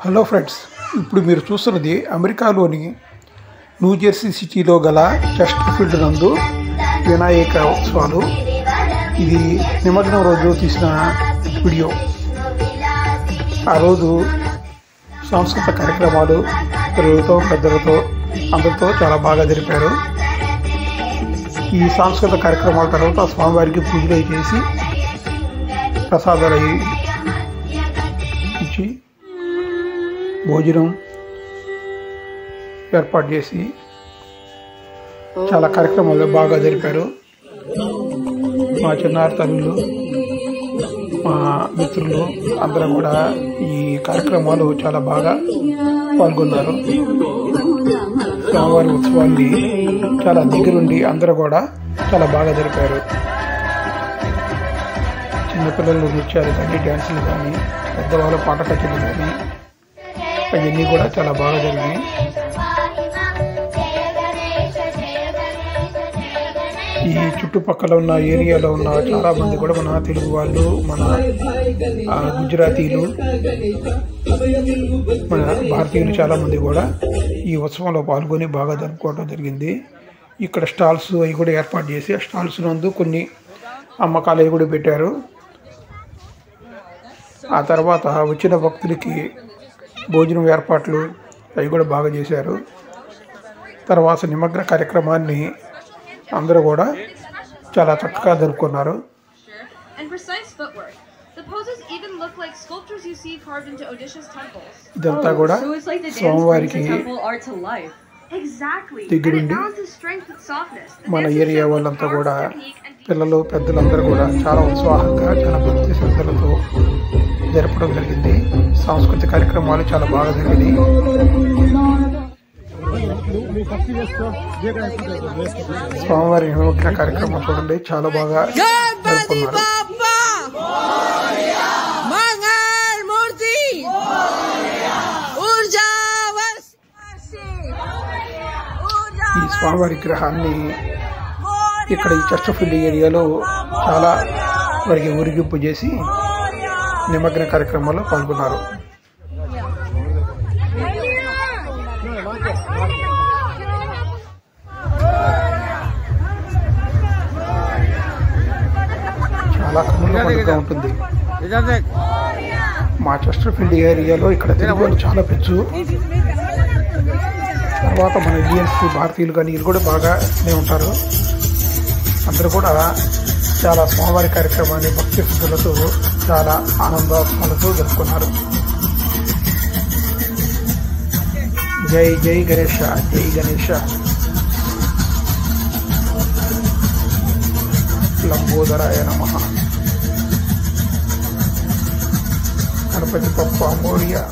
Hello friends, ఇప్పుడు మీరు చూస్తున్నది అమెరికాలోని న్యూజెర్సీ సిటీలో గల చెస్టర్ఫీల్డ్ నందు వినాయక ఉత్సవాలు. ఇది నిమజ్జనం రోజు తీసిన వీడియో. ఆ రోజు సాంస్కృతిక కార్యక్రమాలు పిల్లలతో పెద్దలతో అందరితో చాలా బాగా జరిపారు. ఈ సాంస్కృతిక కార్యక్రమాల తర్వాత స్వామివారికి పూజలు చేసి ప్రసాదాలు ఇచ్చి భోజనం ఏర్పాటు చేసి చాలా కార్యక్రమాలు బాగా జరిపారు. మా చిన్నారి తల్లులు, మా మిత్రులు అందరూ కూడా ఈ కార్యక్రమాలు చాలా బాగా పాల్గొన్నారు. స్వామివారి ఉత్సవాన్ని చాలా దగ్గరుండి అందరూ కూడా చాలా బాగా జరిపారు. చిన్నపిల్లలు నృత్యాలు కానీ, డ్యాన్సులు కానీ, పెద్దవాళ్ళ పాట కచేరీలు కానీ అవన్నీ కూడా చాలా బాగా జరిగాయి. ఈ చుట్టుపక్కల ఉన్న ఏరియాలో ఉన్న చాలా మంది కూడా మన తెలుగు వాళ్ళు, మన గుజరాతీలు, మన భారతీయులు చాలా మంది కూడా ఈ ఉత్సవంలో పాల్గొని బాగా జరుపుకోవడం జరిగింది. ఇక్కడ స్టాల్స్ అవి కూడా ఏర్పాటు చేసి ఆ స్టాల్స్ నందు కొన్ని అమ్మకాలు అవి కూడా పెట్టారు. ఆ తర్వాత వచ్చిన భక్తులకి భోజనం ఏర్పాట్లు అవి కూడా బాగా చేశారు. తర్వాత నిమగ్న కార్యక్రమాన్ని అందరూ కూడా చాలా చక్కగా జరుపుకున్నారు. ఇదంతా కూడా స్వామివారికి దగ్గరుండి మన ఏరియా వాళ్ళంతా కూడా పిల్లలు పెద్దలందరూ కూడా చాలా ఉత్సాహంగా చాలా భక్తి శ్రద్ధలతో జరపడం జరిగింది. సాంస్కృతిక కార్యక్రమాలు చాలా బాగా జరిగినాయి. స్వామివారి నిమగ్న కార్యక్రమం చూడండి, చాలా బాగా జరుపుకున్నారు. ఈ స్వామివారి విగ్రహాన్ని ఇక్కడ ఈ చెస్టర్ఫీల్డ్ ఏరియాలో చాలా వారికి ఊరేగింపు చేసి నిమగ్న కార్యక్రమాల్లో పాల్గొన్నారు. చాలా కన్నుల పండుగ ఉంటుంది. మా చెస్టర్ఫీల్డ్ ఏరియాలో ఇక్కడ తెలుగు వాళ్ళు చాలా పెచ్చు. తర్వాత మన ఇండియన్స్, భారతీయులు కానీ వీళ్ళు కూడా బాగానే ఉంటారు. అందరూ కూడా చాలా స్వామివారి కార్యక్రమాన్ని భక్తి శ్రద్ధలతో చాలా ఆనందాలతో జరుపుకున్నారు. జై జై గణేష, జై గణేష. లంబోదరాయ నమః. గణపతి బప్పా మోరియా.